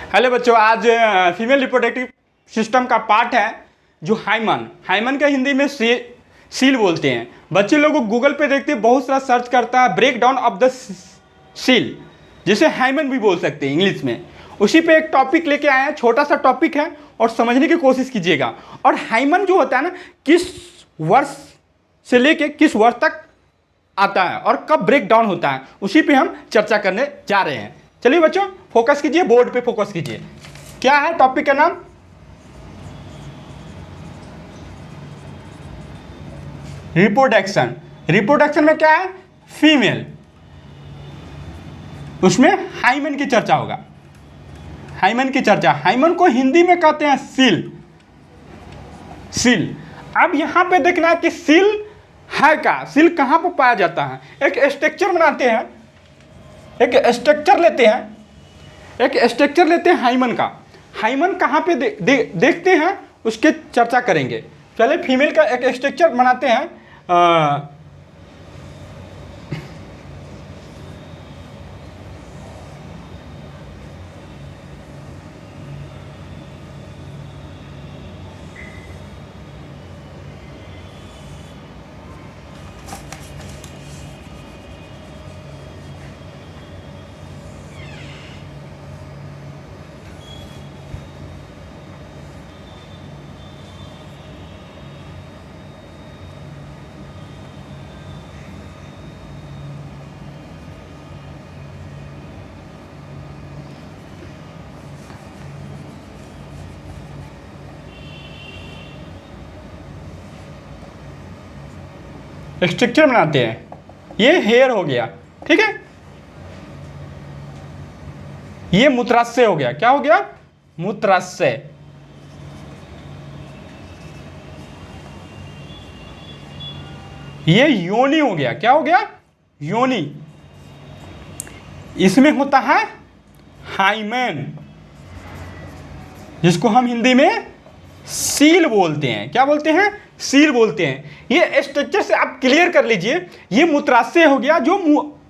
Hello बच्चों, आज female reproductive system का पार्ट है जो हाइमन का हिंदी में सील बोलते हैं। बच्चे लोग गूगल पे देखते हैं, बहुत सारा सर्च करता है break down of the seal, जिसे हाइमन भी बोल सकते हैं इंग्लिश में। उसी पे एक टॉपिक लेके आए हैं, छोटा सा टॉपिक है और समझने की कोशिश कीजिएगा। और हाइमन जो होता है ना, किस वर्ष से लेके किस वर्ष तक आता है और कब ब्रेक डाउन होता है, उसी पे हम चर्चा करने जा रहे हैं। चलिए बच्चों, फोकस कीजिए, बोर्ड पे फोकस कीजिए। क्या है टॉपिक का नाम? रिप्रोडक्शन। रिप्रोडक्शन में क्या है? फीमेल। उसमें हाइमन की चर्चा होगा। हाइमन की चर्चा, हाइमन को हिंदी में कहते हैं सील। सील। अब यहां पे देखना है कि सील है क्या, सील कहां पर पाया जाता है। एक स्ट्रक्चर बनाते हैं, एक स्ट्रक्चर लेते हैं, एक स्ट्रक्चर लेते हैं हाइमन का। हाइमन कहाँ पे देखते हैं उसके चर्चा करेंगे। चले फीमेल का एक स्ट्रक्चर बनाते हैं। स्ट्रक्चर बनाते हैं। ये हेयर हो गया, ठीक है। ये मूत्राशय हो गया। क्या हो गया? मूत्राशय। ये योनि हो गया। क्या हो गया? योनि। इसमें होता है हाइमेन, जिसको हम हिंदी में सील बोलते हैं। क्या बोलते हैं? सील बोलते हैं। ये स्ट्रक्चर से आप क्लियर कर लीजिए। ये मूत्राशय हो गया, जो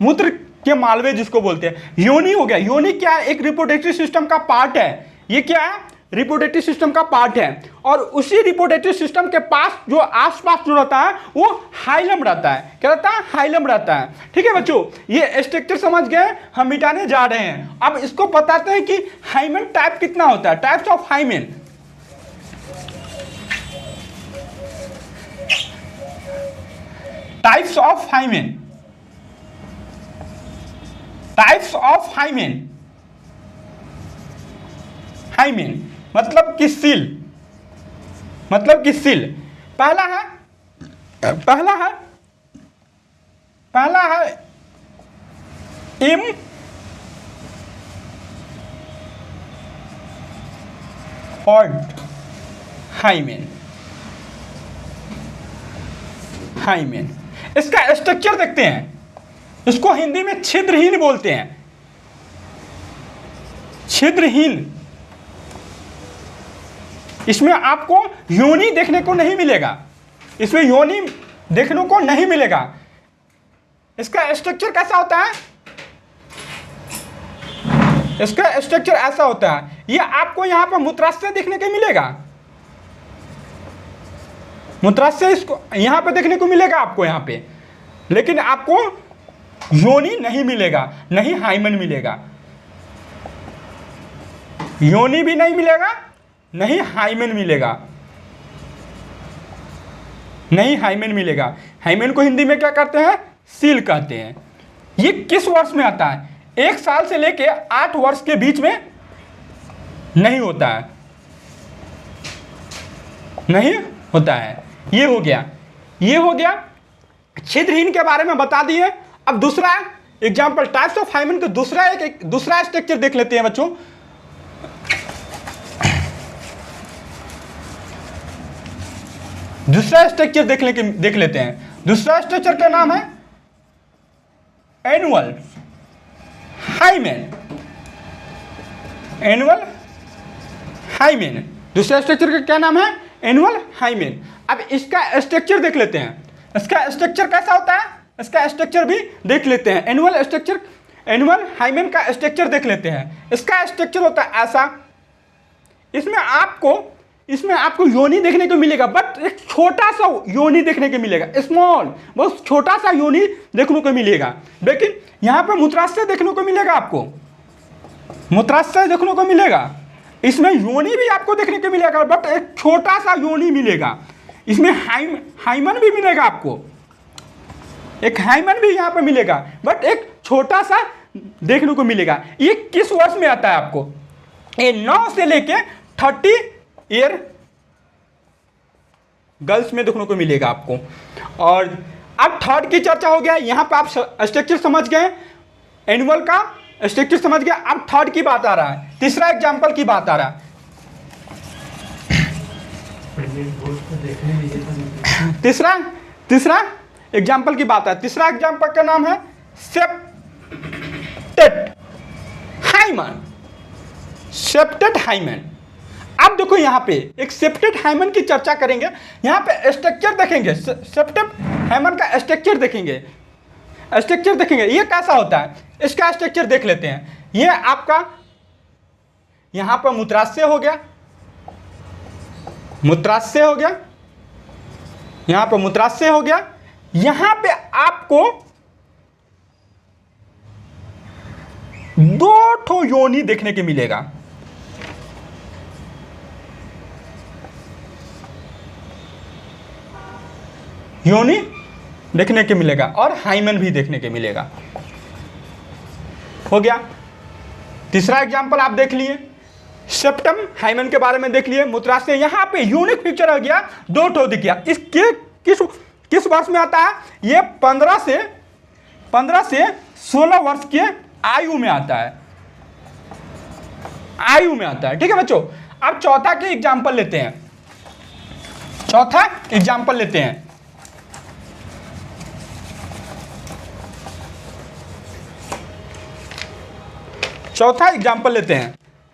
मूत्र के मालवे जिसको बोलते हैं। योनि हो गया। योनि क्या है? एक रिप्रोडक्टिव सिस्टम का पार्ट है। ये क्या है? रिप्रोडक्टिव सिस्टम का पार्ट है। और उसी रिप्रोडक्टिव सिस्टम के पास जो आसपास जो रहता है वो हाइलम रहता है। क्या रहता है? हाइलम रहता है। ठीक है बच्चों, ये स्ट्रक्चर समझ गए, हम मिटाने जा रहे हैं। अब इसको बताते हैं कि हाइमन टाइप कितना होता है। Types of hymen. Types of hymen. Types of hymen. Hymen मतलब कि सील, मतलब कि सील। पहला है इम्पॉर्ट हाइमेन। हाइमेन, इसका स्ट्रक्चर देखते हैं। इसको हिंदी में छिद्रहीन बोलते हैं। छिद्रहीन। इसमें आपको योनि देखने को नहीं मिलेगा। इसमें योनि देखने को नहीं मिलेगा। इसका स्ट्रक्चर कैसा होता है? इसका स्ट्रक्चर ऐसा होता है। ये आपको यहां पर मूत्राशय देखने को मिलेगा। मूत्राशय इसको यहां पे देखने को मिलेगा आपको यहां पे, लेकिन आपको योनि नहीं मिलेगा, नहीं हाइमन मिलेगा। योनि भी नहीं मिलेगा, नहीं हाइमन मिलेगा, नहीं हाइमन मिलेगा। हाइमन को हिंदी में क्या कहते हैं? सील कहते हैं। ये किस वर्ष में आता है? 1 साल से लेके 8 वर्ष के बीच में नहीं होता है, नहीं होता है। ये हो गया, ये हो गया। छिद्रहीन के बारे में बता दिए। अब दूसरा एग्जांपल, टाइप्स ऑफ हाइमन का दूसरा स्ट्रक्चर देख लेते हैं बच्चों। दूसरा स्ट्रक्चर देख लेते हैं। दूसरा स्ट्रक्चर का नाम है एनुअल हाइमेन। Annual hymen. दूसरा स्ट्रक्चर का क्या नाम है? Annual hymen. अब इसका स्ट्रक्चर देख लेते हैं। इसका स्ट्रक्चर कैसा होता है? इसका स्ट्रक्चर भी देख लेते हैं। एनुअल स्ट्रक्चर एनिमल हाइमेन का स्ट्रक्चर देख लेते हैं। इसका स्ट्रक्चर होता है ऐसा, इसमें आपको योनि देखने को मिलेगा, बट एक छोटा सा योनि देखने को मिलेगा, स्मॉल, बहुत छोटा सा योनि देखने को मिलेगा। लेकिन यहाँ पे मूत्राशय देखने को मिलेगा, आपको मूत्राशय देखने को मिलेगा। इसमें योनि भी आपको देखने को मिलेगा, बट एक छोटा सा योनि मिलेगा। इसमें हाइमन भी मिलेगा, आपको एक हाइमन भी यहाँ पे मिलेगा, बट एक छोटा सा देखने को मिलेगा। ये किस वर्ष में आता है आपको? ये 9 से लेके 30 ईयर गर्ल्स में देखने को मिलेगा आपको। और अब थर्ड की चर्चा हो गया। यहाँ पे आप स्ट्रक्चर समझ गए, एनिमल का स्ट्रक्चर समझ गए। अब थर्ड की बात आ रहा है, तीसरा एग्जाम्पल की बात आ रहा है। तीसरा एग्जाम्पल की बात है। तीसरा एग्जाम्पल का नाम है सेप्टेट हाइमन। Septate hymen. अब देखो यहाँ पे एक सेप्टेट हाइमन की चर्चा करेंगे। यहाँ पे स्ट्रक्चर देखेंगे, सेप्टेट हाइमन का स्ट्रक्चर देखेंगे। ये कैसा होता है, इसका स्ट्रक्चर देख लेते हैं। ये आपका यहाँ पर मूत्राशय हो गया, यहाँ पर मूत्राशय हो गया। यहाँ पे आपको 2 ठो योनि देखने के मिलेगा। योनि देखने के मिलेगा और हाइमन भी देखने के मिलेगा। हो गया तीसरा एग्जांपल आप देख लिए, सेप्टम हाइमन के बारे में देख लिए, मूत्राशय। यहाँ पे यूनिक फीचर हो गया, 2 ठो दिख गया। इसके किस वर्ष में आता है? ये 15 से 16 वर्ष के आयु में आता है, ठीक है बच्चों। अब चौथा के एग्जांपल लेते हैं। चौथा एग्जांपल लेते हैं।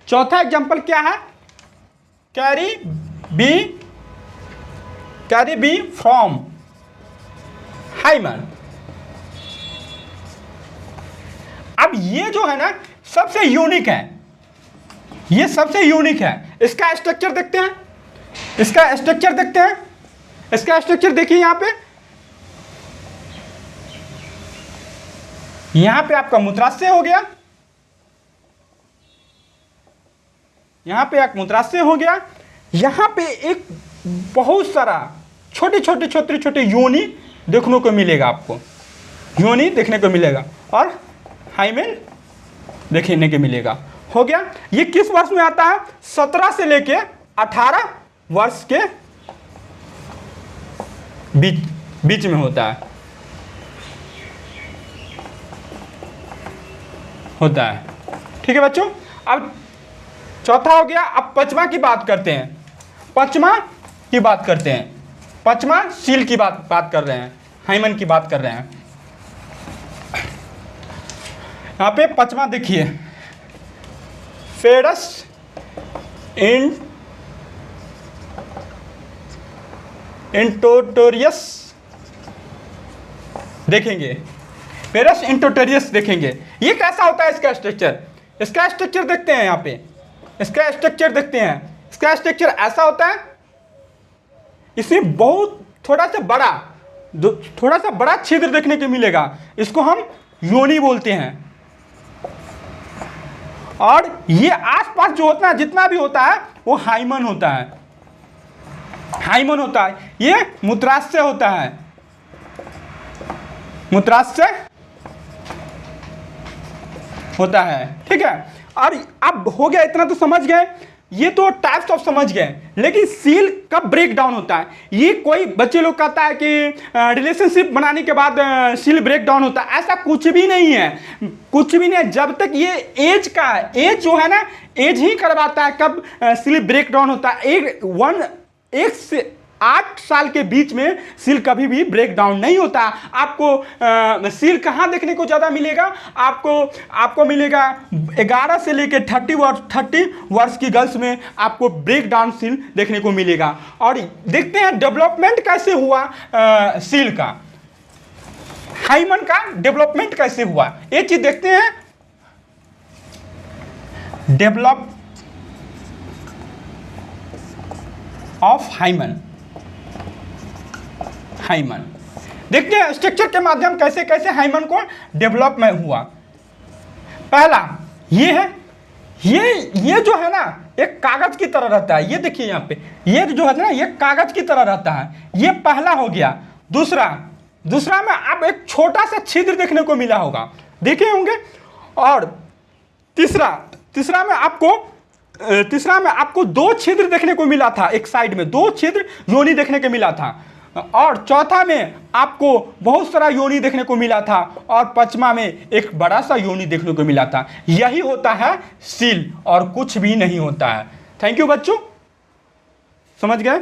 चौथा एग्जांपल क्या है? Cribriform hymen. अब ये जो है ना सबसे यूनिक है, इसका स्ट्रक्चर देखते हैं। इसका स्ट्रक्चर देखिए। यहाँ पे आपका मूत्राशय हो गया, यहाँ पे एक बहुत सारा छोटे योनि देखने को मिलेगा, आपको योनि देखने को मिलेगा और हाइमेन देखने को मिलेगा। हो गया। ये किस वर्ष में आता है? 17 से लेके 18 वर्ष के बीच में होता है। ठीक है बच्चों। अब चौथा हो गया। अब पांचवा की बात करते हैं। पांचवा सील की बात कर रहे हैं, हाइमन की बात कर रहे हैं। यहाँ पे पांचवा देखिए, फेरस इंटोटोरियस देखेंगे। फेरस इंटोटोरियस देखेंगे। ये कैसा होता है इसका स्ट्रक्चर देखते हैं। यहाँ पे इसका स्ट्रक्चर देखते हैं। इसका स्ट्रक्चर ऐसा होता है, इसमें बहुत थोड़ा सा बड़ा छिद्र देखने को मिलेगा। इसको हम योनि बोलते हैं। और ये आसपास जो होता है, जितना भी होता है, वो हाइमन होता है। ये मूत्राशय होता है। ठीक है। और अब हो गया, इतना तो समझ गए। ये तो टाइप्स ऑफ समझ गए, लेकिन सील कब ब्रेक डाउन होता है? ये कोई बच्चे लोग कहता है कि रिलेशनशिप बनाने के बाद सील ब्रेक डाउन होता है। ऐसा कुछ भी नहीं है, जब तक ये एज जो है ना, एज ही करवाता है कब सील ब्रेक डाउन होता है। 1 से 8 साल के बीच में सील कभी भी ब्रेक डाउन नहीं होता। आपको सील कहाँ देखने को ज़्यादा मिलेगा? आपको मिलेगा 11 से लेकर 30 वर्ष की गर्ल्स में आपको ब्रेक डाउन सील देखने को मिलेगा। और देखते हैं डेवलपमेंट कैसे हुआ सील का, हाइमन का डेवलपमेंट कैसे हुआ, ये चीज़ देखते हैं डेवलप ऑफ हाइमन। हाइमन देखते हैं स्ट्रक्चर के माध्यम कैसे कैसे हाइमन को डेवलप में हुआ। पहला ये है, ये जो है ना एक कागज की तरह रहता है, ये देखिए यहाँ पे, ये जो है ना ये कागज की तरह रहता है, ये पहला हो गया। दूसरा में अब एक छोटा सा छिद्र देखने को मिला होगा, देखे होंगे। और तीसरा में आपको 2 छिद्र देखने को मिला था, एक साइड में 2 छिद्र योनि देखने को मिला था। और चौथा में आपको बहुत सारा योनि देखने को मिला था, और पांचवा में एक बड़ा सा योनि देखने को मिला था। यही होता है सील और कुछ भी नहीं होता है। थैंक यू बच्चों, समझ गए।